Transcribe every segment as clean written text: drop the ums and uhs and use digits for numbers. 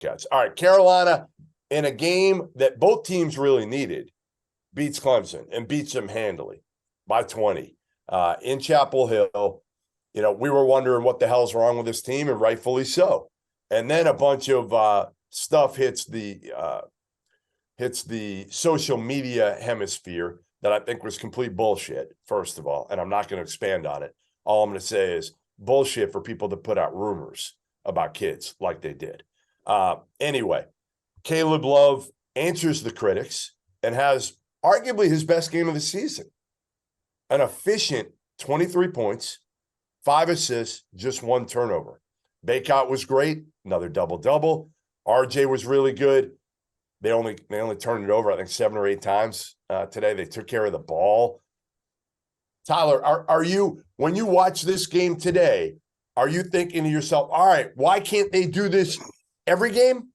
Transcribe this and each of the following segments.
Cats. All right, Carolina, in a game that both teams really needed, beats Clemson and beats them handily by 20 in Chapel Hill. You know, we were wondering what the hell's wrong with this team, and rightfully so. And then a bunch of stuff hits the social media hemisphere that I think was complete bullshit, first of all, and I'm not going to expand on it. All I'm going to say is bullshit for people to put out rumors about kids like they did. Anyway, Caleb Love answers the critics and has arguably his best game of the season. An efficient 23 points, 5 assists, just 1 turnover. Baycott was great, another double-double. RJ was really good. They only turned it over, I think, 7 or 8 times today. They took care of the ball. Tyler, are you, when you watch this game today, are you thinking to yourself, all right, why can't they do this every game?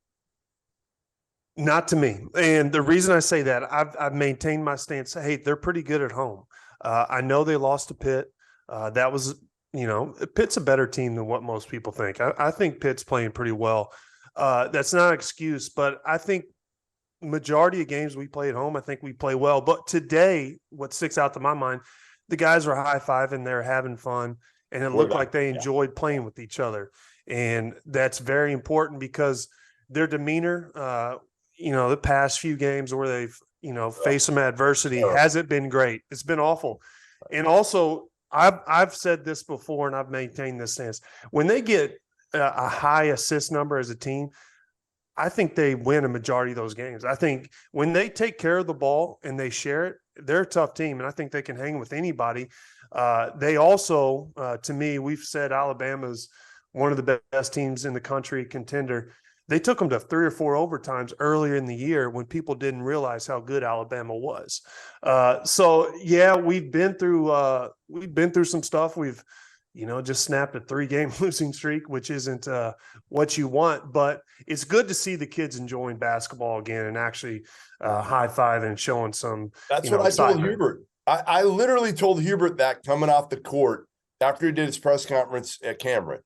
Not to me. And the reason I say that, I've maintained my stance. Hey, they're pretty good at home. I know they lost to Pitt. That was, Pitt's a better team than what most people think. I think Pitt's playing pretty well. That's not an excuse, but I think majority of games we play at home, I think we play well. But today, what sticks out to my mind, the guys were high-fiving, they're having fun, and it looked like they enjoyed playing with each other. And that's very important because their demeanor, the past few games where they've, faced some adversity hasn't been great. It's been awful. And also, I've said this before, and I've maintained this stance. When they get a high assist number as a team, I think they win a majority of those games. I think when they take care of the ball and they share it, they're a tough team, and I think they can hang with anybody. They also, to me, we've said Alabama's one of the best teams in the country, contender. They took them to 3 or 4 overtimes earlier in the year when people didn't realize how good Alabama was. We've been through some stuff. We've, just snapped a 3-game losing streak, which isn't what you want, but it's good to see the kids enjoying basketball again and actually high-fiving and showing some. That's what I told Hubert. I literally told Hubert that coming off the court after he did his press conference at Cameron.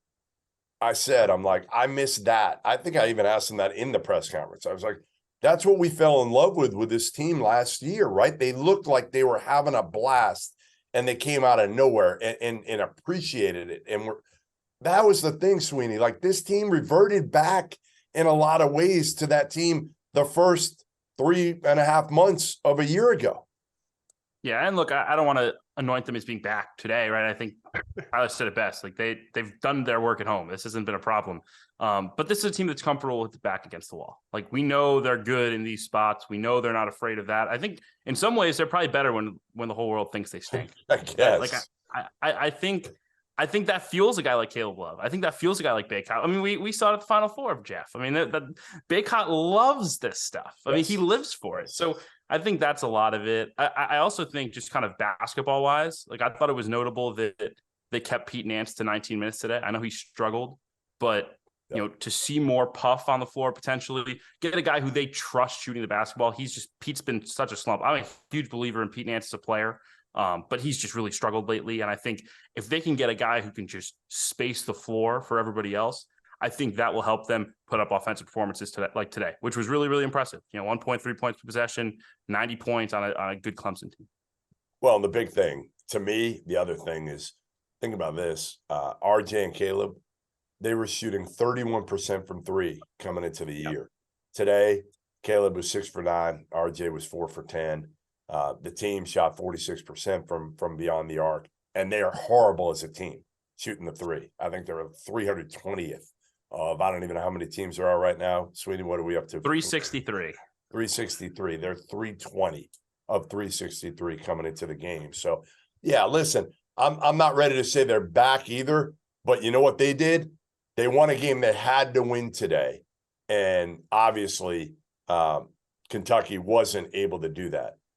I said, I'm like, I missed that. I think I even asked him that in the press conference. I was like, that's what we fell in love with this team last year, right? They looked like they were having a blast, and they came out of nowhere and appreciated it. And that was the thing, Sweeney. Like, this team reverted back in a lot of ways to that team the first 3.5 months of a year ago. Yeah, and look, I don't want to anoint them as being back today, right? I think Tyler said it best. Like, they've done their work at home. This hasn't been a problem. But this is a team that's comfortable with the back against the wall. Like, we know they're good in these spots. We know they're not afraid of that. I think in some ways they're probably better when the whole world thinks they stink. I guess. Like, I think that fuels a guy like Caleb Love. I think that fuels a guy like Baycott. I mean, we saw it at the Final Four of Jeff. I mean, that Baycott loves this stuff. I mean, he lives for it. So I think that's a lot of it. I also think just kind of basketball wise, like, I thought it was notable that they kept Pete Nance to 19 minutes today. I know he struggled, but to see more puff on the floor, potentially get a guy who they trust shooting the basketball. Pete's been such a slump. I'm a huge believer in Pete Nance as a player. But he's just really struggled lately. And I think if they can get a guy who can just space the floor for everybody else, I think that will help them put up offensive performances like today, which was really, really impressive. 1.3 points per possession, 90 points on a good Clemson team. Well, and the big thing to me, the other thing is, think about this. RJ and Caleb, they were shooting 31% from 3 coming into the year. Today, Caleb was 6 for 9. RJ was 4 for 10. The team shot 46% from beyond the arc, and they are horrible as a team shooting the 3. I think they're 320th of, I don't even know how many teams there are right now. Sweeney, what are we up to? 363. 363. They're 320 of 363 coming into the game. So, yeah, listen, I'm not ready to say they're back either, but you know what they did? They won a game they had to win today, and obviously Kentucky wasn't able to do that.